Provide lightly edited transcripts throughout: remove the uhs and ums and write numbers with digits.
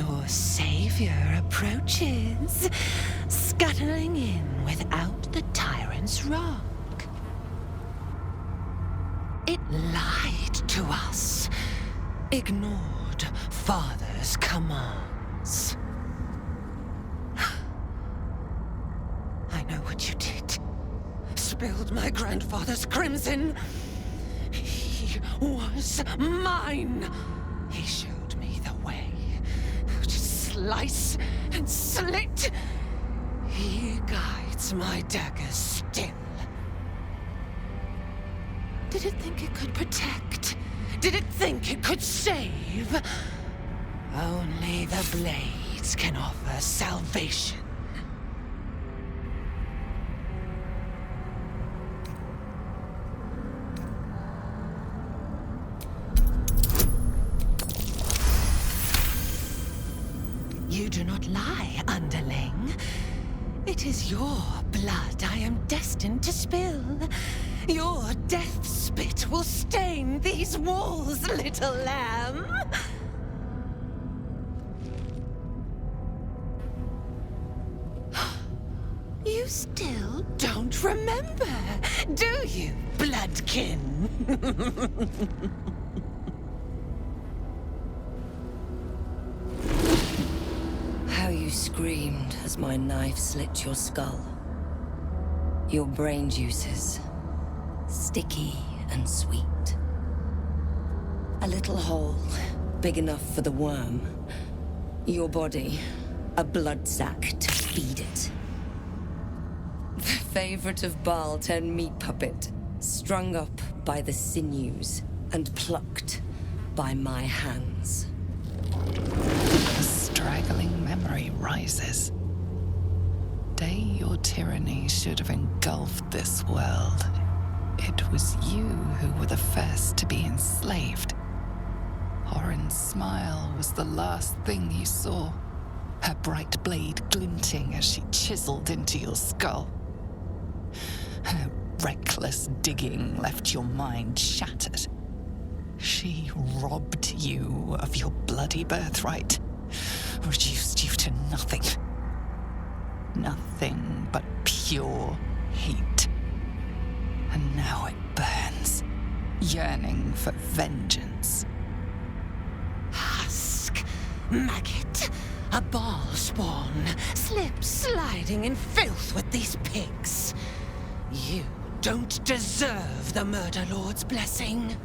Your savior approaches, scuttling in without the tyrant's rock. It lied to us, ignored Father's commands. I know what you did. Spilled my grandfather's crimson. He was mine. He showed me the way to slice and slit. He guides my daggers still. Did it think it could protect? Did it think it could save? Only the blades can offer salvation. You do not lie, underling. It is your blood I am destined to spill. Your death spit will stain these walls, little lamb. You still don't remember, do you, bloodkin? How you screamed as my knife slit your skull. Your brain juices, sticky and sweet. A little hole, big enough for the worm. Your body, a blood sack to feed it. The favorite of Baal turned meat puppet, strung up by the sinews and plucked by my hands. A straggling memory rises. Day your tyranny should have engulfed this world. It was you who were the first to be enslaved. Oren's smile was the last thing you saw. Her bright blade glinting as she chiseled into your skull. Her reckless digging left your mind shattered. She robbed you of your bloody birthright, reduced you to nothing. Nothing but pure hate. And now it burns, yearning for vengeance. Husk, maggot, a ball spawn, slip sliding in filth with these pigs. You don't deserve the Murder Lord's blessing.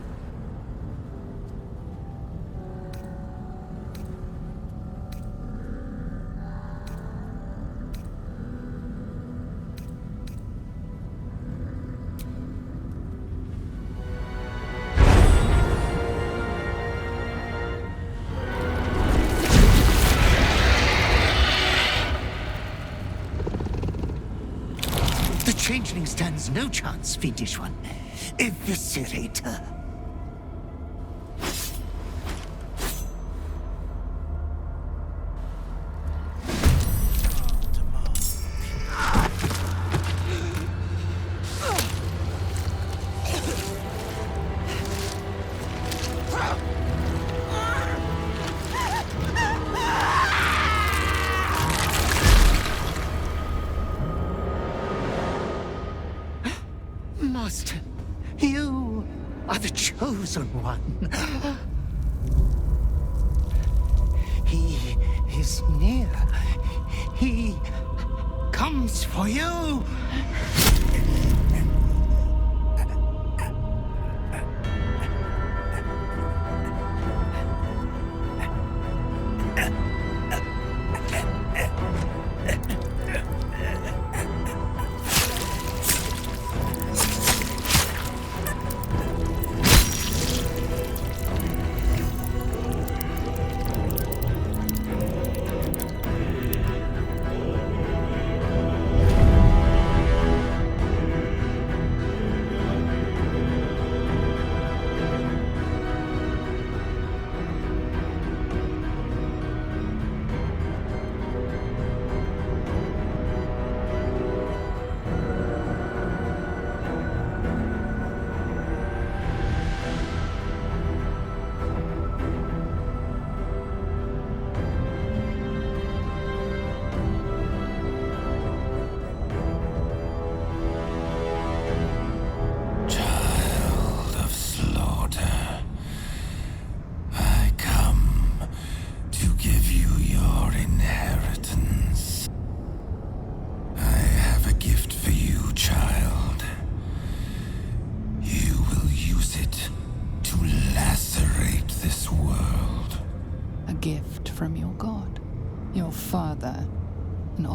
Changeling stands no chance, fiendish one. Eviscerate her. Master, you are the chosen one. He is near. He comes for you.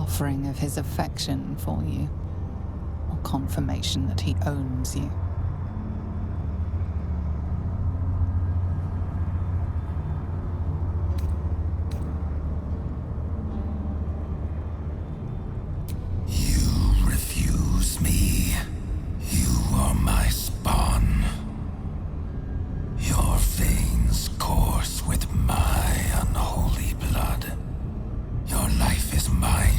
offering of his affection for you, or confirmation that he owns you. You refuse me. You are my spawn. Your veins course with my unholy blood. Your life is mine.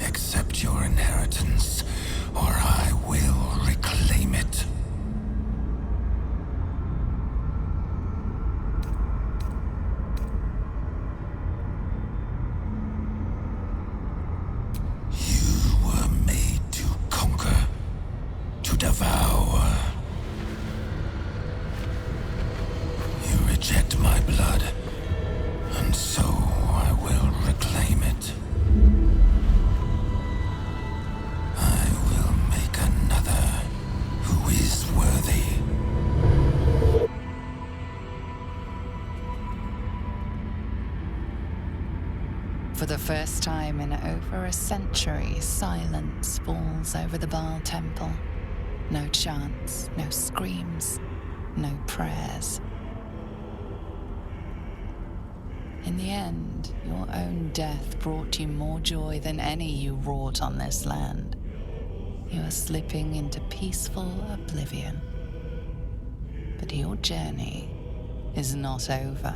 Accept your inheritance, or I will reclaim it. You were made to conquer, to devour. You reject my blood, and so I will reclaim it. I will make another who is worthy. For the first time in over a century, silence falls over the Baal temple. No chants, no screams, no prayers. In the end, your own death brought you more joy than any you wrought on this land. You are slipping into peaceful oblivion. But your journey is not over.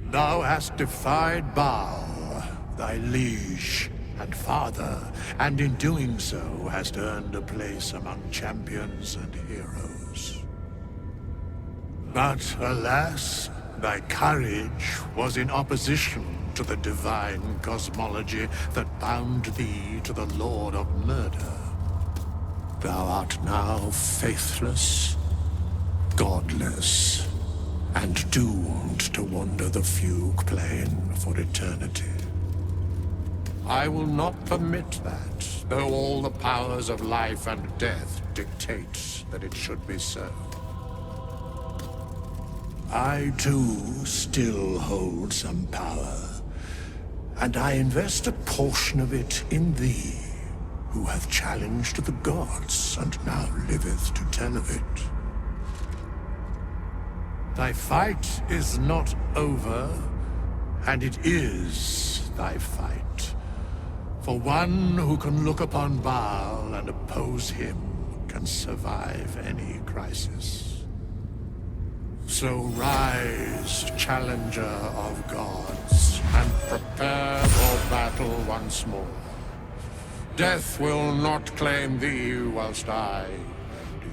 Thou hast defied Baal, thy liege and father, and in doing so hast earned a place among champions and heroes. But alas, thy courage was in opposition to the divine cosmology that bound thee to the Lord of Murder. Thou art now faithless, godless, and doomed to wander the fugue plane for eternity. I will not permit that, though all the powers of life and death dictate that it should be so. I, too, still hold some power, and I invest a portion of it in thee, who hath challenged the gods and now liveth to tell of it. Thy fight is not over, and it is thy fight. For one who can look upon Baal and oppose him can survive any crisis. So rise, challenger of gods, and prepare for battle once more. Death will not claim thee whilst I endure.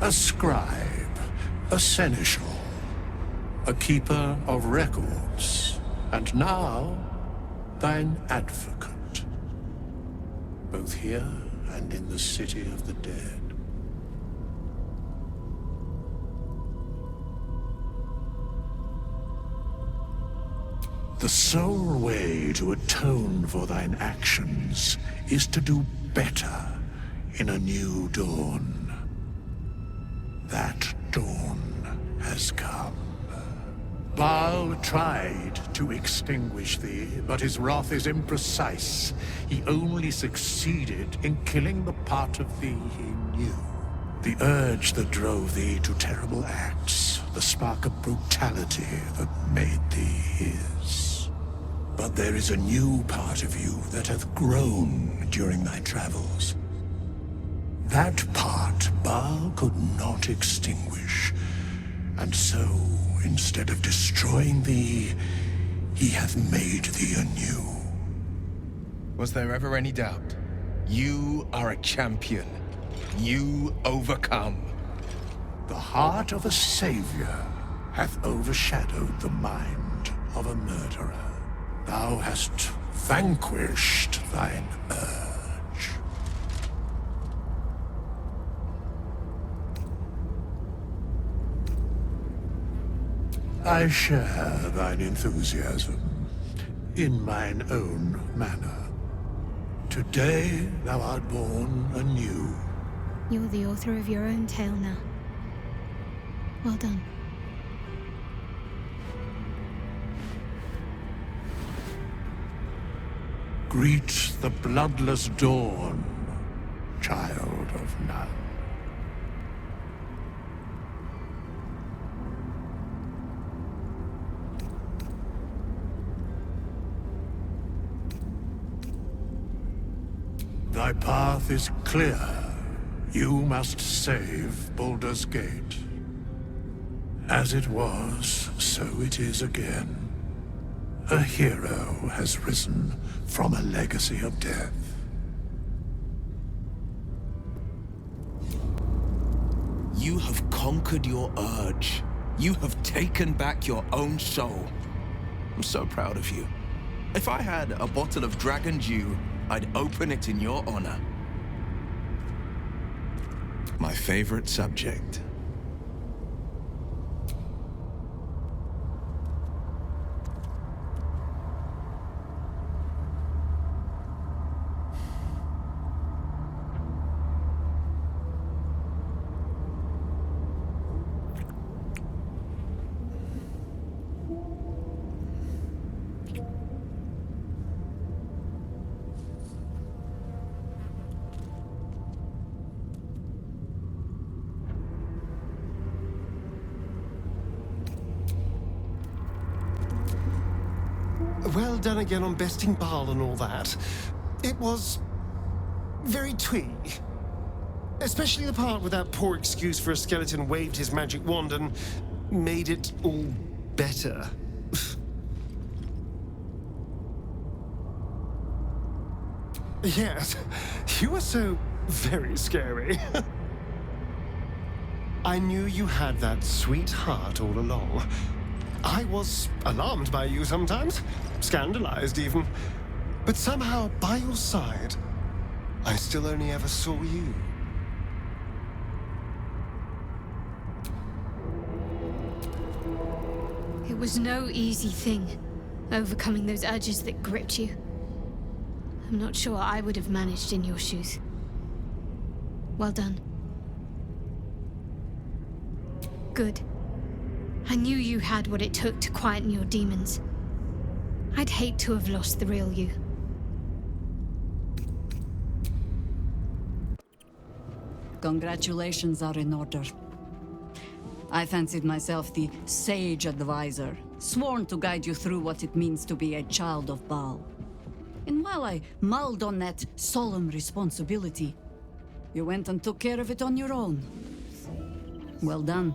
A scribe, a seneschal, a keeper of records, and now thine advocate, both here and in the city of the dead. The sole way to atone for thine actions is to do better in a new dawn. That dawn has come. Baal tried to extinguish thee, but his wrath is imprecise. He only succeeded in killing the part of thee he knew. The urge that drove thee to terrible acts, the spark of brutality that made thee his. But there is a new part of you that hath grown during thy travels. That part Baal could not extinguish, and so, instead of destroying thee, he hath made thee anew. Was there ever any doubt? You are a champion. You overcome. The heart of a savior hath overshadowed the mind of a murderer. Thou hast vanquished thine urge. I share thine enthusiasm, in mine own manner. Today thou art born anew. You're the author of your own tale now. Well done. Greet the bloodless dawn, child of none. Thy path is clear. You must save Baldur's Gate. As it was, so it is again. A hero has risen from a legacy of death. You have conquered your urge. You have taken back your own soul. I'm so proud of you. If I had a bottle of dragon dew, I'd open it in your honor. My favorite subject. Well done again on besting Baal and all that. It was very twee. Especially the part where that poor excuse for a skeleton waved his magic wand and made it all better. Yes, you were so very scary. I knew you had that sweet heart all along. I was alarmed by you sometimes, scandalized even. But somehow, by your side, I still only ever saw you. It was no easy thing, overcoming those urges that gripped you. I'm not sure I would have managed in your shoes. Well done. Good. I knew you had what it took to quieten your demons. I'd hate to have lost the real you. Congratulations are in order. I fancied myself the sage advisor, sworn to guide you through what it means to be a child of Baal. And while I mulled on that solemn responsibility, you went and took care of it on your own. Well done.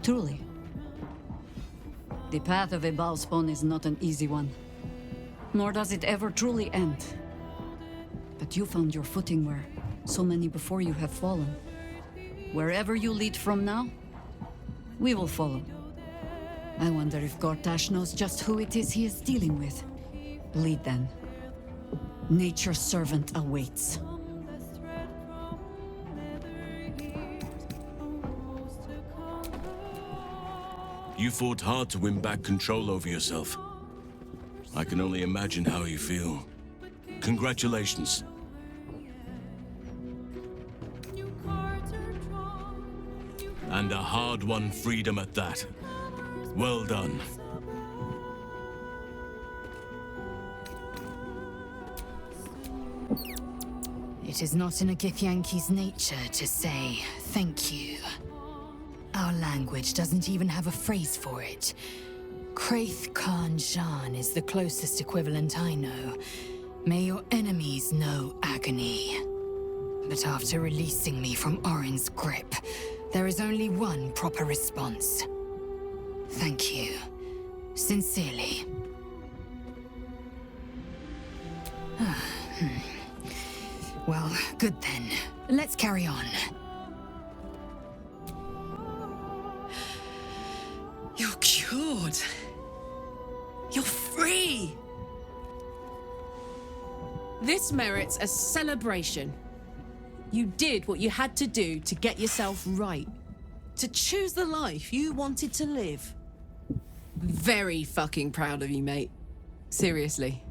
Truly. The path of a Baal spawn is not an easy one, nor does it ever truly end. But you found your footing where so many before you have fallen. Wherever you lead from now, we will follow. I wonder if Gortash knows just who it is he is dealing with. Lead then. Nature's servant awaits. You fought hard to win back control over yourself. I can only imagine how you feel. Congratulations. And a hard-won freedom at that. Well done. It is not in a Githyanki's nature to say thank you. Our language doesn't even have a phrase for it. Kraith Khan Jan is the closest equivalent I know. May your enemies know agony. But after releasing me from Orin's grip, there is only one proper response. Thank you. Sincerely. Well, good then. Let's carry on. You're cured. You're free. This merits a celebration. You did what you had to do to get yourself right. To choose the life you wanted to live. Very fucking proud of you, mate. Seriously.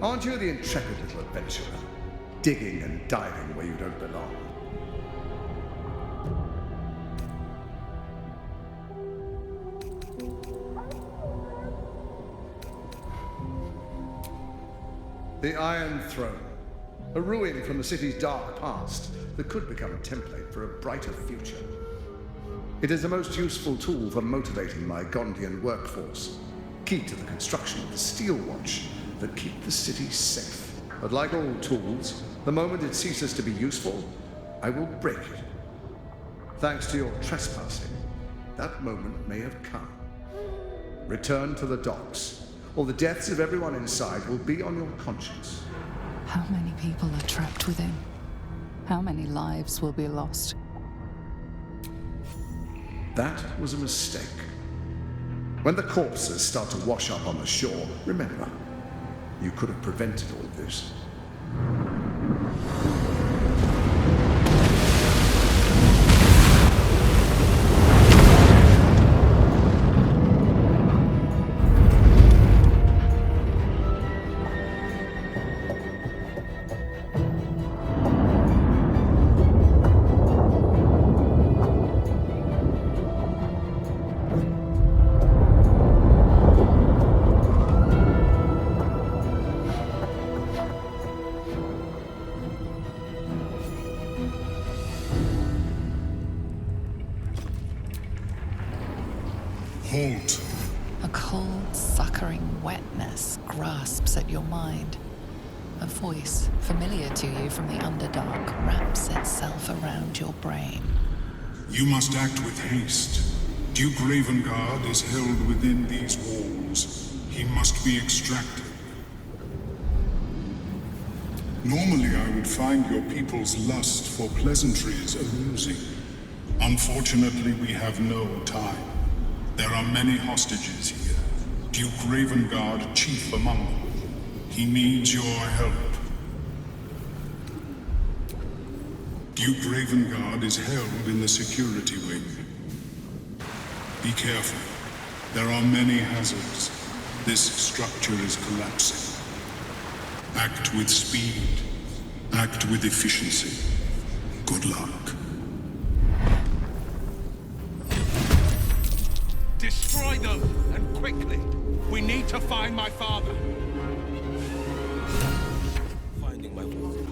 Aren't you the intrepid little adventurer, digging and diving where you don't belong? The Iron Throne, a ruin from the city's dark past that could become a template for a brighter future. It is the most useful tool for motivating my Gondian workforce, key to the construction of the steel watch that keep the city safe. But like all tools, the moment it ceases to be useful, I will break it. Thanks to your trespassing, that moment may have come. Return to the docks, or the deaths of everyone inside will be on your conscience. How many people are trapped within? How many lives will be lost? That was a mistake. When the corpses start to wash up on the shore, remember, you could have prevented all of this. Halt. A cold, suckering wetness grasps at your mind. A voice, familiar to you from the Underdark, wraps itself around your brain. You must act with haste. Duke Ravengard is held within these walls. He must be extracted. Normally, I would find your people's lust for pleasantries amusing. Unfortunately, we have no time. There are many hostages here. Duke Ravengard, chief among them. He needs your help. Duke Ravengard is held in the security wing. Be careful. There are many hazards. This structure is collapsing. Act with speed. Act with efficiency. Good luck. Destroy them, and quickly. We need to find my father. Finding my father.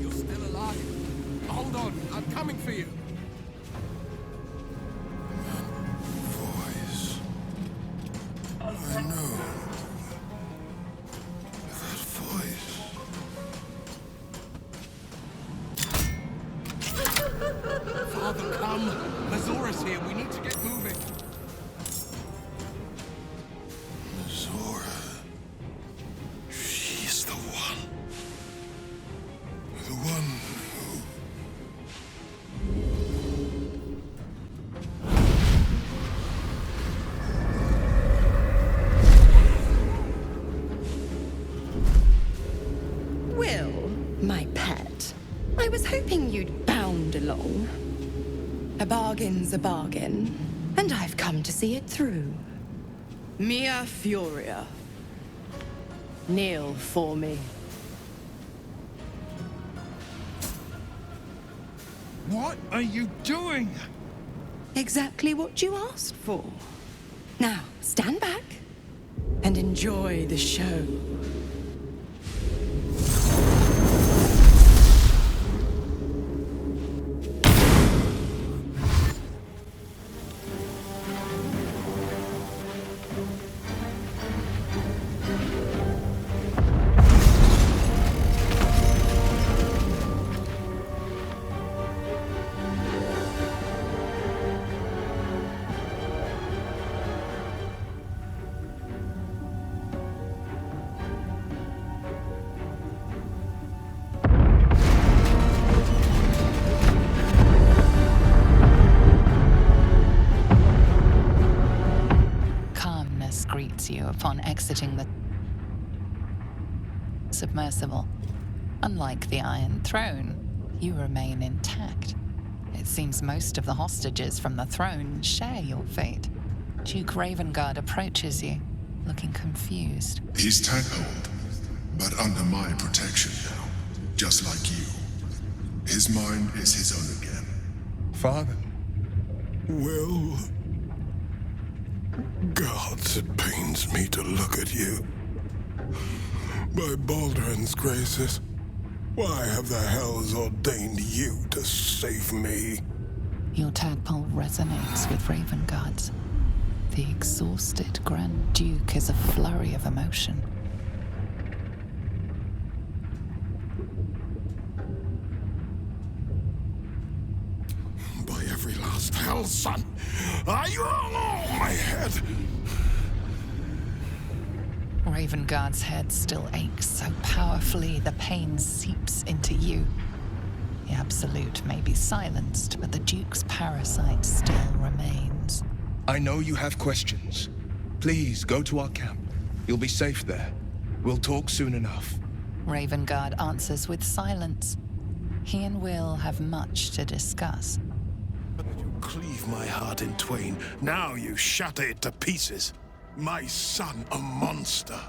You're still alive. Hold on, I'm coming for you. Voice. I know. That voice. Father, come. Mazora's here. We need to get moving. Zora. She's the one. The one who... Wyll, my pet. I was hoping you'd bound along. A bargain's a bargain, and I've come to see it through. Mia Furia. Kneel for me. What are you doing? Exactly what you asked for. Now, stand back and enjoy the show. Greets you upon exiting the submersible. Unlike the Iron Throne, you remain intact. It seems most of the hostages from the throne share your fate. Duke Ravengard approaches you, looking confused. He's tackled. but under my protection now, just like you. His mind is his own again. Father? Wyll? Gods, it pains me to look at you. By Baldrin's graces, why have the hells ordained you to save me? Your tadpole resonates with Ravengard's. The exhausted Grand Duke is a flurry of emotion. By every last hell, son, my head. Ravengard's head still aches so powerfully the pain seeps into you. The Absolute may be silenced, but the Duke's parasite still remains. I know you have questions. Please, go to our camp. You'll be safe there. We'll talk soon enough. Ravengard answers with silence. He and Wyll have much to discuss. You cleave my heart in twain. Now you shatter it to pieces. My son, a monster.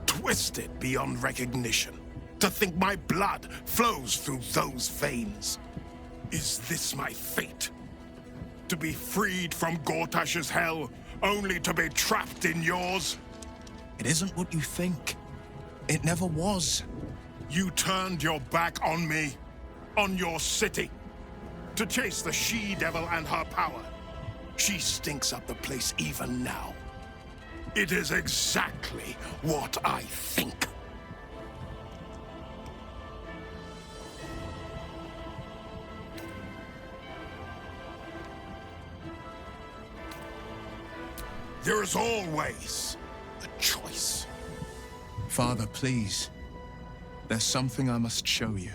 Twisted beyond recognition. To think my blood flows through those veins. Is this my fate? To be freed from Gortash's hell, only to be trapped in yours? It isn't what you think. It never was. You turned your back on me, on your city, to chase the she-devil and her power. She stinks up the place even now. It is exactly what I think. There is always a choice. Father, please. There's something I must show you.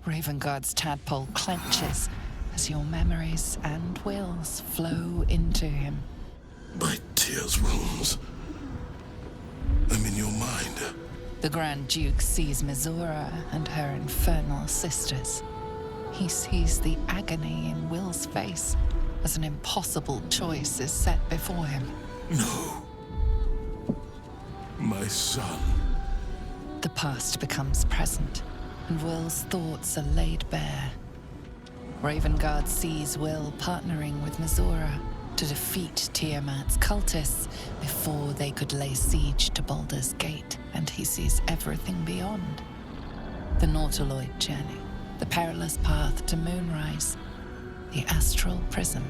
Ravengard's tadpole clenches as your memories and Wyll's flow into him. My tears wounds. I'm in your mind. The Grand Duke sees Mizora and her infernal sisters. He sees the agony in Wyll's face as an impossible choice is set before him. No. My son. The past becomes present, and Wyll's thoughts are laid bare. Ravengard sees Wyll partnering with Mizora to defeat Tiamat's cultists before they could lay siege to Baldur's Gate, and he sees everything beyond. The Nautiloid journey, the perilous path to Moonrise, the astral prism,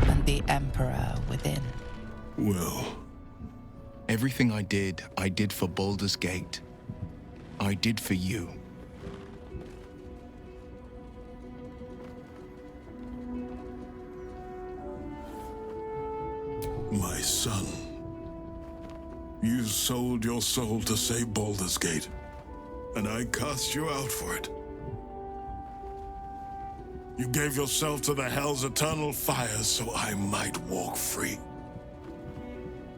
and the Emperor within. Wyll. Everything I did for Baldur's Gate. I did for you. My son. You sold your soul to save Baldur's Gate, and I cast you out for it. You gave yourself to the Hell's eternal fires so I might walk free.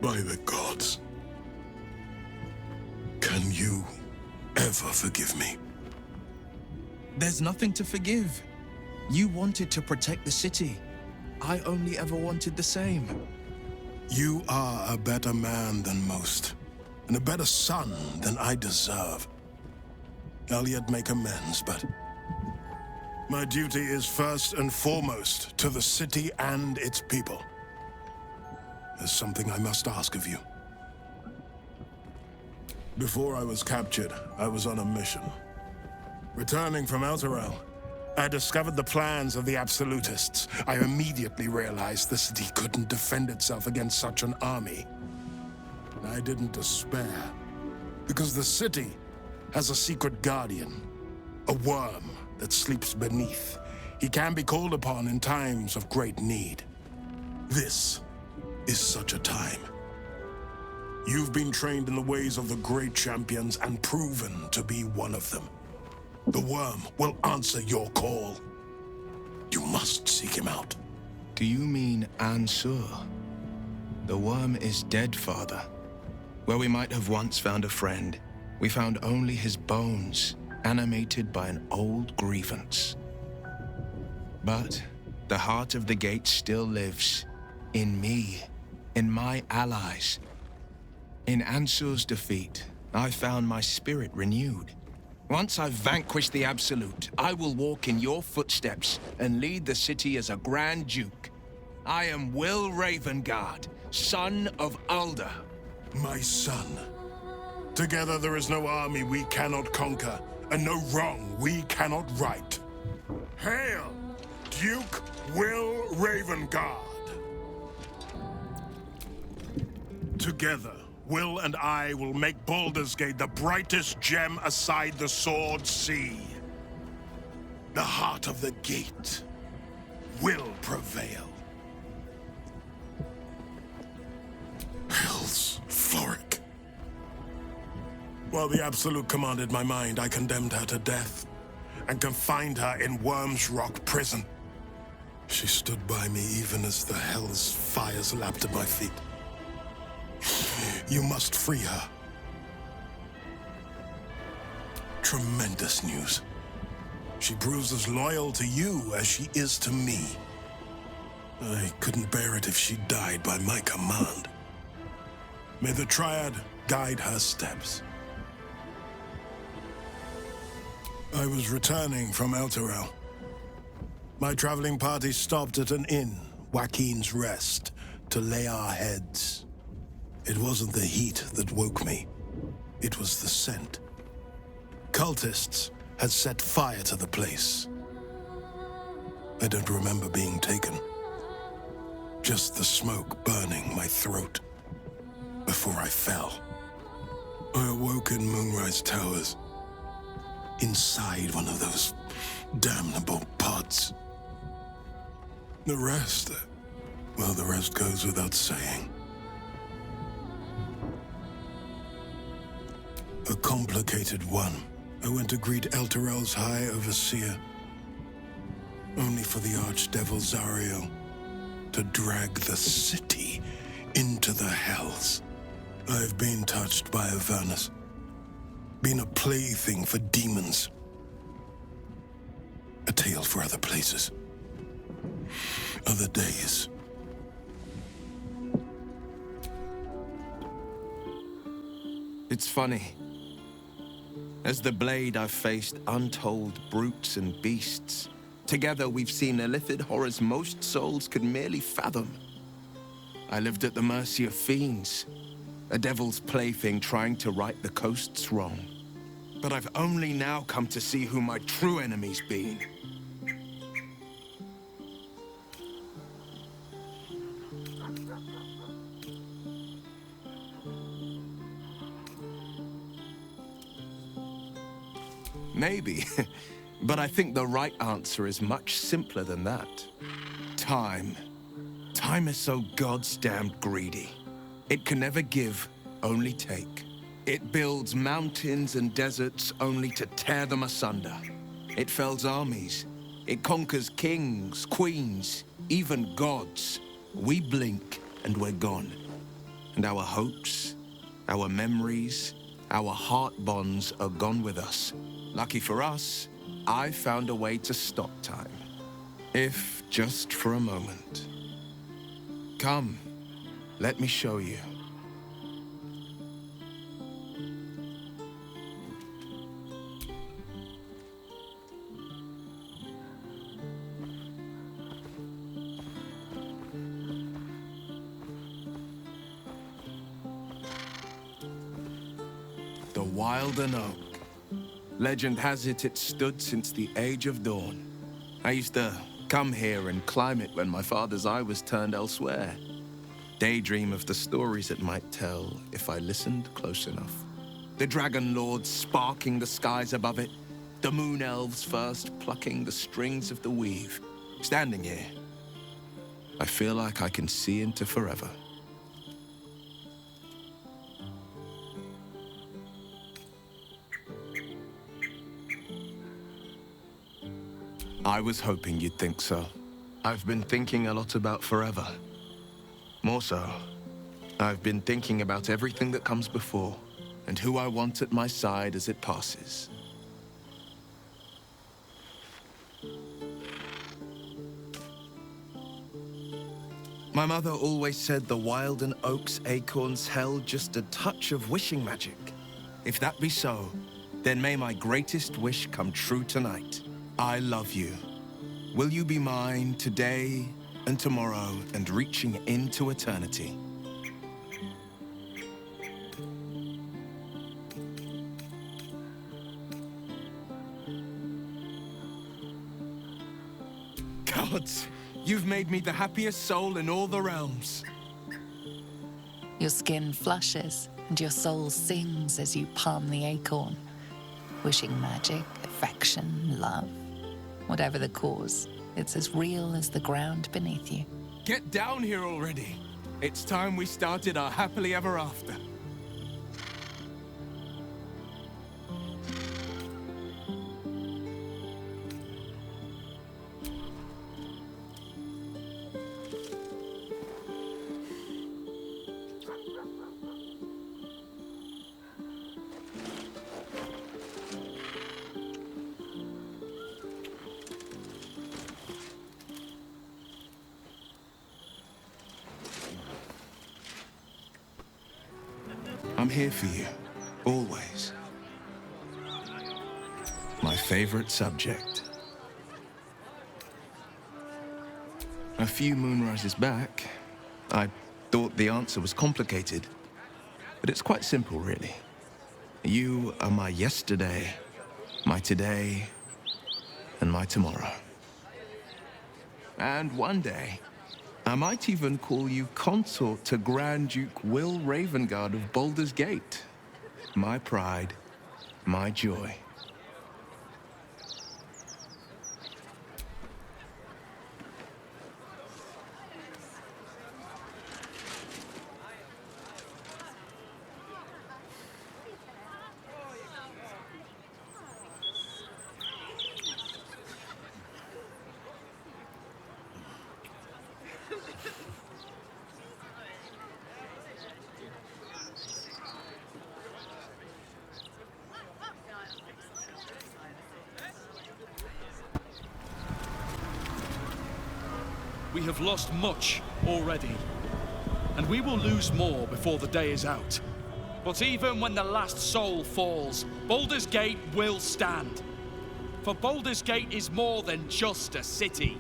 By the gods. Can you ever forgive me? There's nothing to forgive. You wanted to protect the city. I only ever wanted the same. You are a better man than most, and a better son than I deserve. I'll yet make amends, but my duty is first and foremost to the city and its people. There's something I must ask of you. Before I was captured, I was on a mission. Returning from Elturel, I discovered the plans of the Absolutists. I immediately realized the city couldn't defend itself against such an army. I didn't despair, because the city has a secret guardian, a worm that sleeps beneath. He can be called upon in times of great need. This is such a time. You've been trained in the ways of the great champions and proven to be one of them. The worm will answer your call. You must seek him out. Do you mean Ansur? The worm is dead, Father. Where we might have once found a friend, we found only his bones, animated by an old grievance. But the heart of the gate still lives. In me, in my allies. In Ansur's defeat, I found my spirit renewed. Once I've vanquished the Absolute, I will walk in your footsteps and lead the city as a Grand Duke. I am Wyll Ravengard, son of Ulder. My son. Together there is no army we cannot conquer, and no wrong we cannot right. Hail, Duke Wyll Ravengard! Together, Wyll and I will make Baldur's Gate the brightest gem aside the Sword Sea. The heart of the gate will prevail. Hell's Floric. While the Absolute commanded my mind, I condemned her to death and confined her in Worm's Rock prison. She stood by me even as the Hell's fires lapped at my feet. You must free her. Tremendous news. She proves as loyal to you as she is to me. I couldn't bear it if she died by my command. May the Triad guide her steps. I was returning from Elturel. My traveling party stopped at an inn, Joaquin's Rest, to lay our heads. It wasn't the heat that woke me. It was the scent. Cultists had set fire to the place. I don't remember being taken. Just the smoke burning my throat before I fell. I awoke in Moonrise Towers, inside one of those damnable pods. The rest, well, the rest goes without saying. A complicated one. I went to greet Elturel's High Overseer, only for the Archdevil Zariel to drag the city into the Hells. I've been touched by Avernus, been a plaything for demons. A tale for other places, other days. It's funny. As the Blade, I've faced untold brutes and beasts. Together, we've seen illithid horrors most souls could merely fathom. I lived at the mercy of fiends, a devil's plaything trying to right the coast's wrong. But I've only now come to see who my true enemy's been. Maybe, but I think the right answer is much simpler than that. Time. Time is so goddamned greedy. It can never give, only take. It builds mountains and deserts only to tear them asunder. It fells armies. It conquers kings, queens, even gods. We blink and we're gone. And our hopes, our memories, our heart bonds are gone with us. Lucky for us, I found a way to stop time. If just for a moment. Come, let me show you. The Wilden Oak. Legend has it it stood since the Age of Dawn. I used to come here and climb it when my father's eye was turned elsewhere. Daydream of the stories it might tell if I listened close enough. The Dragon Lords sparking the skies above it. The Moon Elves first plucking the strings of the weave. Standing here, I feel like I can see into forever. I was hoping you'd think so. I've been thinking a lot about forever. More so, I've been thinking about everything that comes before, and who I want at my side as it passes. My mother always said the Wilden Oak's acorns held just a touch of wishing magic. If that be so, then may my greatest wish come true tonight. I love you. Will you be mine today and tomorrow and reaching into eternity? Gods, you've made me the happiest soul in all the realms. Your skin flushes, and your soul sings as you palm the acorn, wishing magic, affection, love. Whatever the cause, it's as real as the ground beneath you. Get down here already. It's time we started our happily ever after. I'm here for you, always. My favorite subject. A few moonrises back, I thought the answer was complicated, but it's quite simple, really. You are my yesterday, my today, and my tomorrow. And one day, I might even call you consort to Grand Duke Wyll Ravengard of Baldur's Gate. My pride, my joy. We have lost much already, and we will lose more before the day is out. But even when the last soul falls, Baldur's Gate will stand. For Baldur's Gate is more than just a city.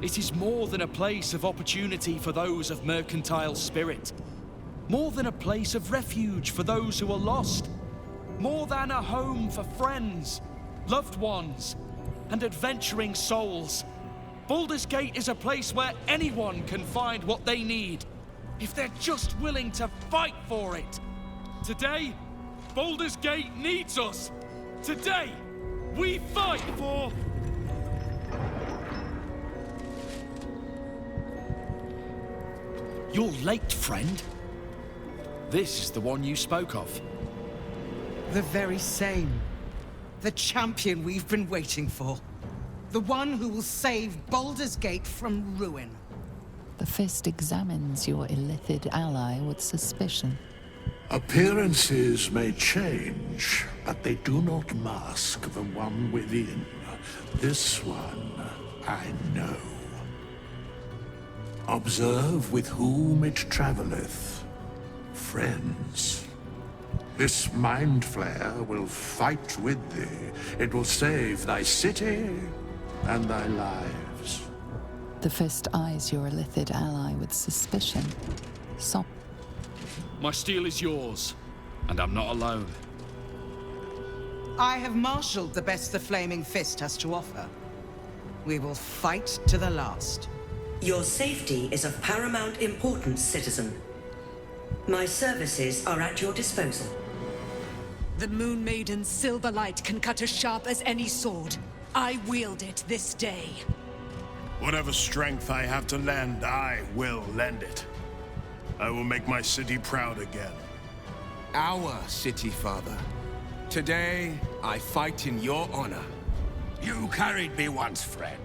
It is more than a place of opportunity for those of mercantile spirit. More than a place of refuge for those who are lost. More than a home for friends, loved ones, and adventuring souls. Baldur's Gate is a place where anyone can find what they need, if they're just willing to fight for it. Today, Baldur's Gate needs us. Today, we fight for... You're late, friend. This is the one you spoke of. The very same. The champion we've been waiting for. The one who will save Baldur's Gate from ruin. The Fist examines your illithid ally with suspicion. Appearances may change, but they do not mask the one within. This one I know. Observe with whom it travelleth. Friends. This mind flare will fight with thee. It will save thy city and thy lives. The Fist eyes your illithid ally with suspicion. My steel is yours, and I'm not alone. I have marshaled the best the Flaming Fist has to offer. We will fight to the last. Your safety is of paramount importance, citizen. My services are at your disposal. The Moon Maiden's silver light can cut as sharp as any sword. I wield it this day. Whatever strength I have to lend, I will lend it. I will make my city proud again. Our city, Father. Today, I fight in your honor. You carried me once, friend.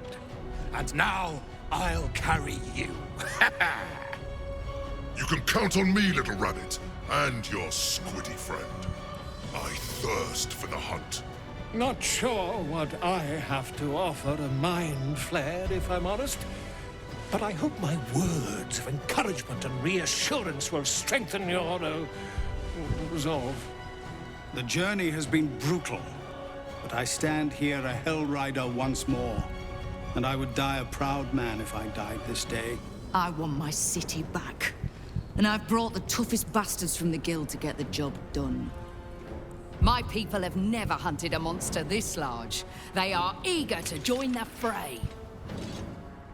And now, I'll carry you. You can count on me, little rabbit, and your squiddy friend. I thirst for the hunt. Not sure what I have to offer a mind flare, if I'm honest. But I hope my words of encouragement and reassurance will strengthen your resolve. The journey has been brutal, but I stand here a Hell Rider once more. And I would die a proud man if I died this day. I want my city back. And I've brought the toughest bastards from the guild to get the job done. My people have never hunted a monster this large. They are eager to join the fray.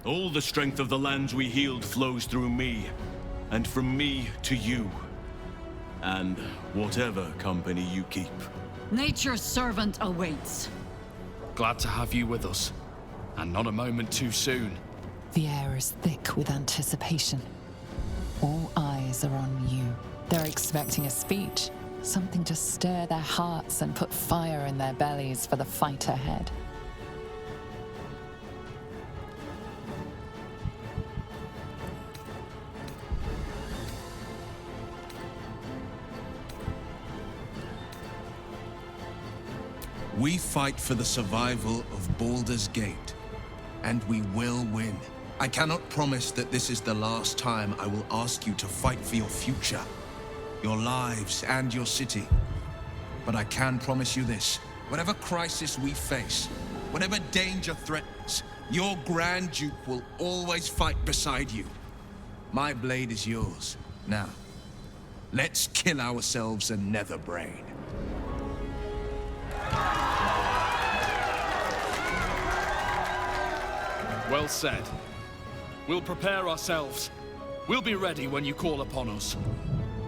All the strength of the lands we healed flows through me, and from me to you. And whatever company you keep. Nature's servant awaits. Glad to have you with us. And not a moment too soon. The air is thick with anticipation. All eyes are on you. They're expecting a speech, something to stir their hearts and put fire in their bellies for the fight ahead. We fight for the survival of Baldur's Gate, and we will win. I cannot promise that this is the last time I will ask you to fight for your future, your lives, and your city. But I can promise you this: whatever crisis we face, whatever danger threatens, your Grand Duke will always fight beside you. My blade is yours. Now, let's kill ourselves a nether brain. Well said. We'll prepare ourselves. We'll be ready when you call upon us.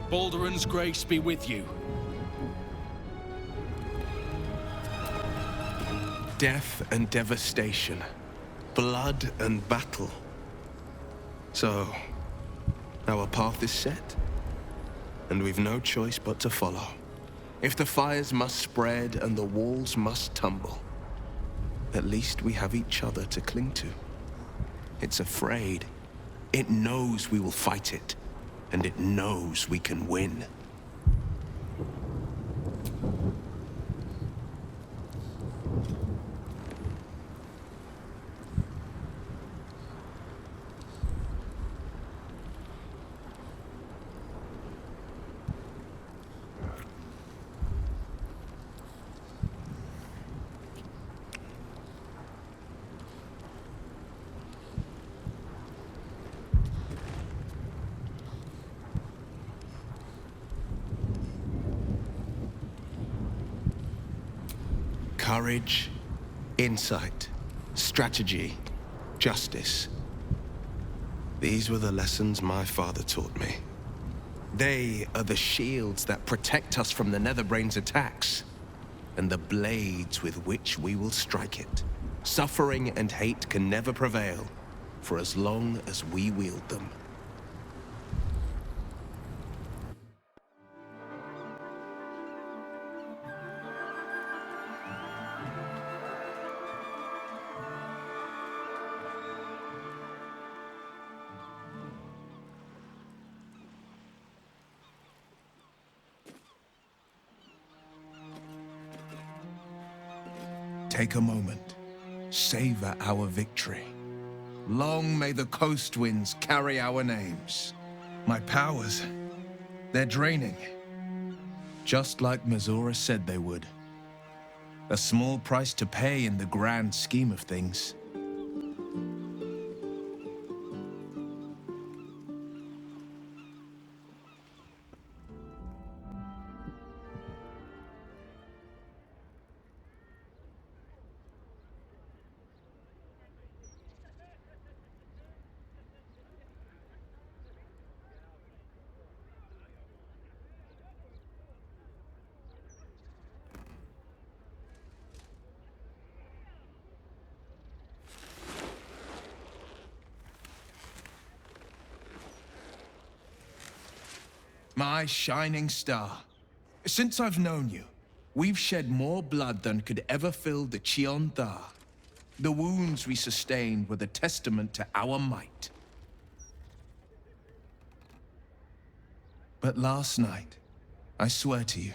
Balduran's grace be with you. Death and devastation. Blood and battle. So, our path is set. And we've no choice but to follow. If the fires must spread and the walls must tumble, at least we have each other to cling to. It's afraid. It knows we will fight it, and it knows we can win. Courage, insight, strategy, justice. These were the lessons my father taught me. They are the shields that protect us from the Netherbrain's attacks, and the blades with which we will strike it. Suffering and hate can never prevail, for as long as we wield them. Take a moment. Savor our victory. Long may the coast winds carry our names. My powers, they're draining. Just like Mazora said they would. A small price to pay in the grand scheme of things. My shining star. Since I've known you, we've shed more blood than could ever fill the Cheon Tha. The wounds we sustained were the testament to our might. But last night, I swear to you,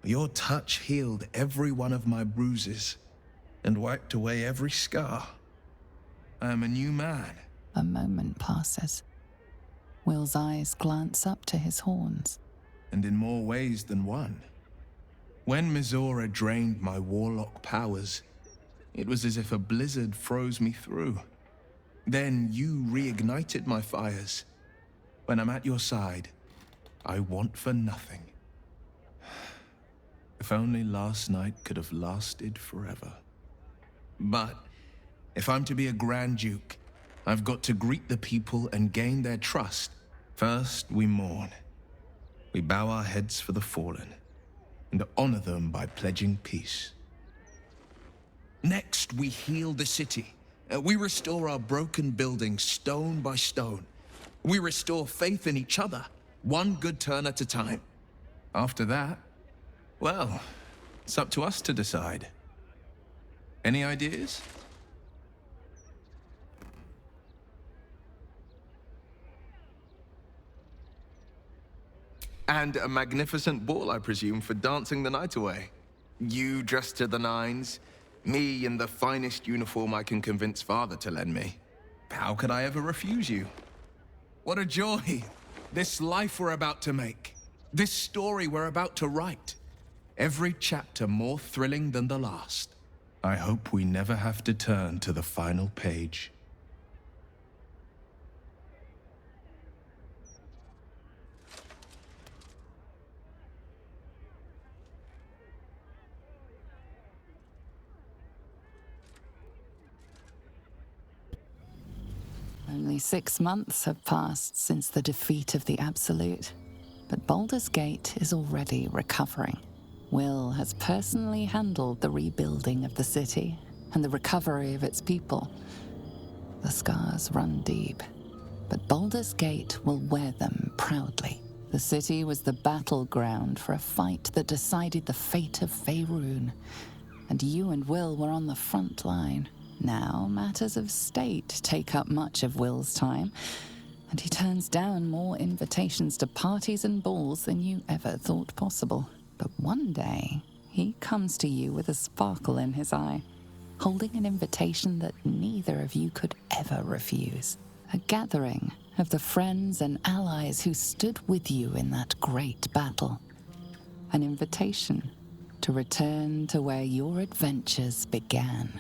your touch healed every one of my bruises and wiped away every scar. I am a new man. A moment passes. Will's eyes glance up to his horns. And in more ways than one. When Mizora drained my warlock powers, it was as if a blizzard froze me through. Then you reignited my fires. When I'm at your side, I want for nothing. If only last night could have lasted forever. But if I'm to be a Grand Duke, I've got to greet the people and gain their trust. First, we mourn. We bow our heads for the fallen and honor them by pledging peace. Next, we heal the city. We restore our broken buildings stone by stone. We restore faith in each other, one good turn at a time. After that, well, it's up to us to decide. Any ideas? And a magnificent ball, I presume, for dancing the night away. You dressed to the nines, me in the finest uniform I can convince father to lend me. How could I ever refuse you? What a joy! This life we're about to make. This story we're about to write. Every chapter more thrilling than the last. I hope we never have to turn to the final page. Only 6 months have passed since the defeat of the Absolute, but Baldur's Gate is already recovering. Wyll has personally handled the rebuilding of the city and the recovery of its people. The scars run deep, but Baldur's Gate will wear them proudly. The city was the battleground for a fight that decided the fate of Faerun, and you and Wyll were on the front line. Now, matters of state take up much of Wyll's time, and he turns down more invitations to parties and balls than you ever thought possible. But one day, he comes to you with a sparkle in his eye, holding an invitation that neither of you could ever refuse. A gathering of the friends and allies who stood with you in that great battle. An invitation to return to where your adventures began.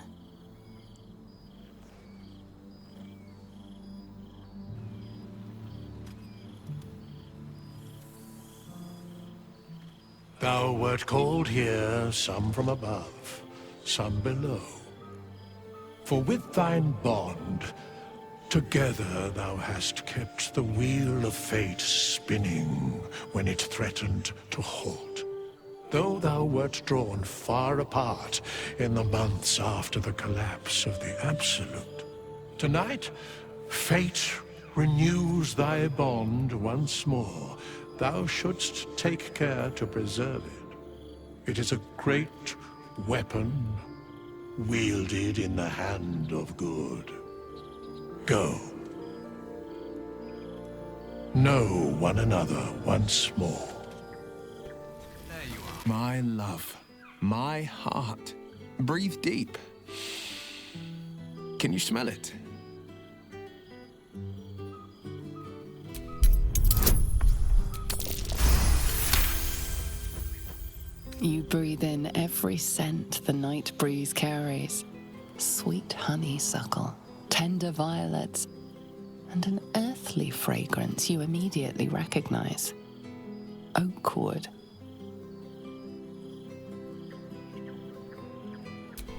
Thou wert called here, some from above, some below. For with thine bond, together thou hast kept the wheel of fate spinning when it threatened to halt. Though thou wert drawn far apart in the months after the collapse of the Absolute, tonight, fate renews thy bond once more. Thou shouldst take care to preserve it. It is a great weapon wielded in the hand of good. Go. Know one another once more. There you are. My love, my heart. Breathe deep. Can you smell it? You breathe in every scent the night breeze carries. Sweet honeysuckle, tender violets, and an earthly fragrance you immediately recognize. Oak wood.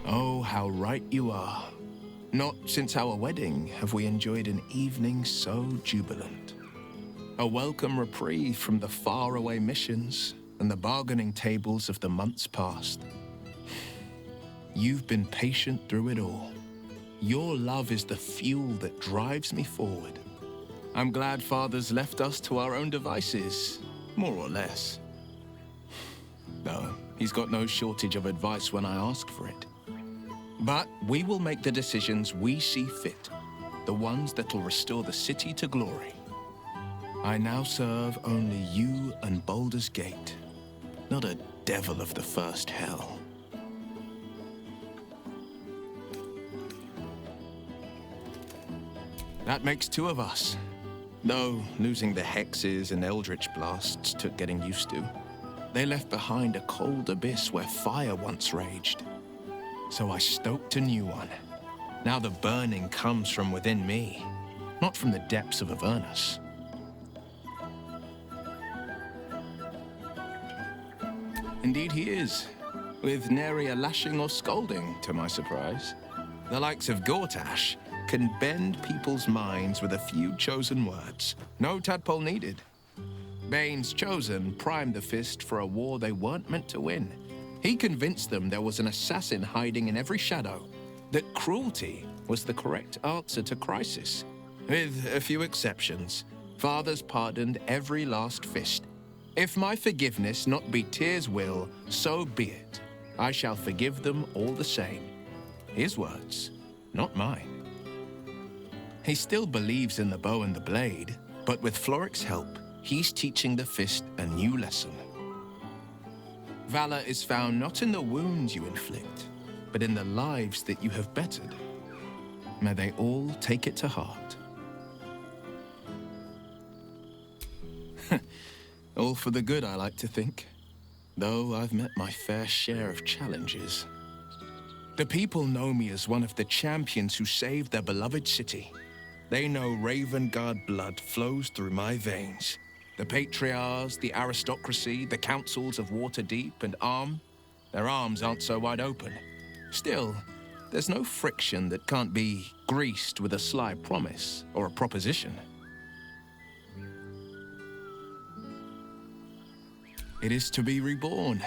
Oh, how right you are. Not since our wedding have we enjoyed an evening so jubilant. A welcome reprieve from the faraway missions and the bargaining tables of the months past. You've been patient through it all. Your love is the fuel that drives me forward. I'm glad Father's left us to our own devices, more or less. Though, he's got no shortage of advice when I ask for it. But we will make the decisions we see fit, the ones that'll restore the city to glory. I now serve only you and Baldur's Gate, not a devil of the first hell. That makes 2 of us, though losing the hexes and eldritch blasts took getting used to. They left behind a cold abyss where fire once raged. So I stoked a new one. Now the burning comes from within me, not from the depths of Avernus. Indeed he is, with nary a lashing or scolding, to my surprise. The likes of Gortash can bend people's minds with a few chosen words. No tadpole needed. Bane's Chosen primed the Fist for a war they weren't meant to win. He convinced them there was an assassin hiding in every shadow, that cruelty was the correct answer to crisis. With a few exceptions, fathers pardoned every last Fist. If my forgiveness not be Tyr's will, so be it. I shall forgive them all the same. His words, not mine. He still believes in the bow and the blade, but with Floric's help, he's teaching the Fist a new lesson. Valor is found not in the wounds you inflict, but in the lives that you have bettered. May they all take it to heart. All for the good, I like to think, though I've met my fair share of challenges. The people know me as one of the champions who saved their beloved city. They know Ravengard blood flows through my veins. The patriarchs, the aristocracy, the councils of Waterdeep and Arm, their arms aren't so wide open. Still, there's no friction that can't be greased with a sly promise or a proposition. It is to be reborn,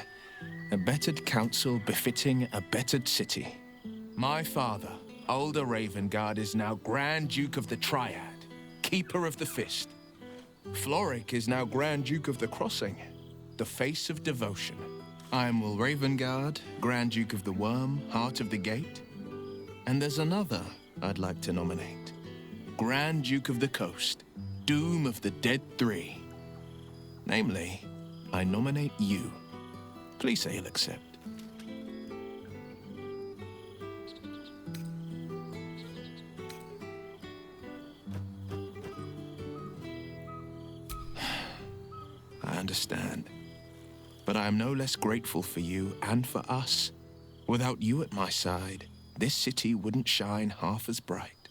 a bettered council befitting a bettered city. My father, older Ravengard, is now Grand Duke of the Triad, Keeper of the Fist. Floric is now Grand Duke of the Crossing, the face of devotion. I am Wyll Ravengard, Grand Duke of the Worm, Heart of the Gate. And there's another I'd like to nominate. Grand Duke of the Coast, Doom of the Dead Three. Namely, I nominate you. Please say you'll accept. I understand. But I am no less grateful for you and for us. Without you at my side, this city wouldn't shine half as bright.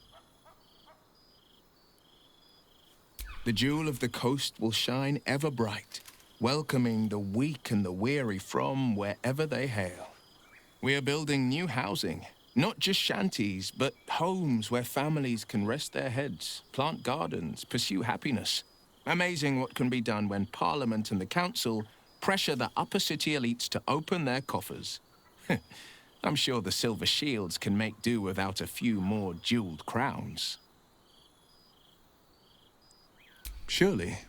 The jewel of the coast will shine ever bright, welcoming the weak and the weary from wherever they hail. We are building new housing, not just shanties, but homes where families can rest their heads, plant gardens, pursue happiness. Amazing what can be done when Parliament and the Council pressure the upper city elites to open their coffers. I'm sure the Silver Shields can make do without a few more jeweled crowns. Surely.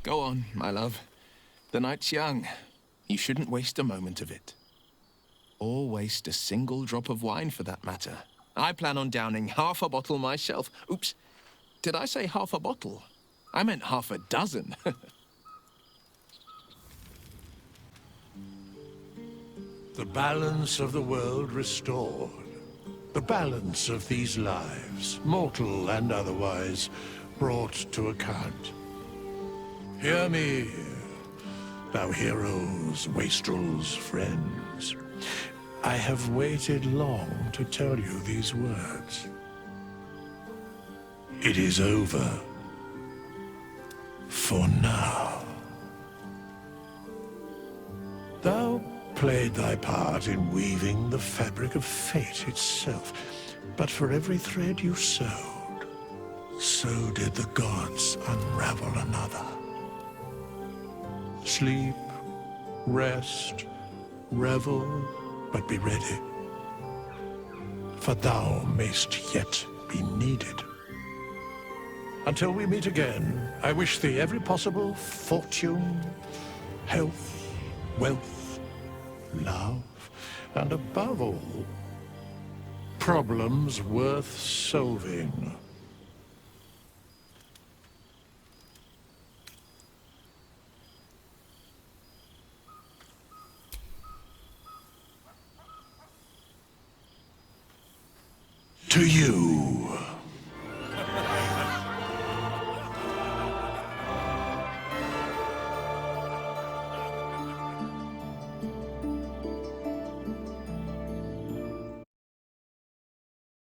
Go on, my love. The night's young. You shouldn't waste a moment of it. Or waste a single drop of wine, for that matter. I plan on downing half a bottle myself. Oops. Did I say half a bottle? I meant half a dozen. The balance of the world restored. The balance of these lives, mortal and otherwise, brought to account. Hear me, thou heroes, wastrels, friends. I have waited long to tell you these words. It is over. For now. Thou played thy part in weaving the fabric of fate itself, but for every thread you sewed, so did the gods unravel another. Sleep, rest, revel, but be ready, for thou mayst yet be needed. Until we meet again, I wish thee every possible fortune, health, wealth, love, and above all, problems worth solving. To you.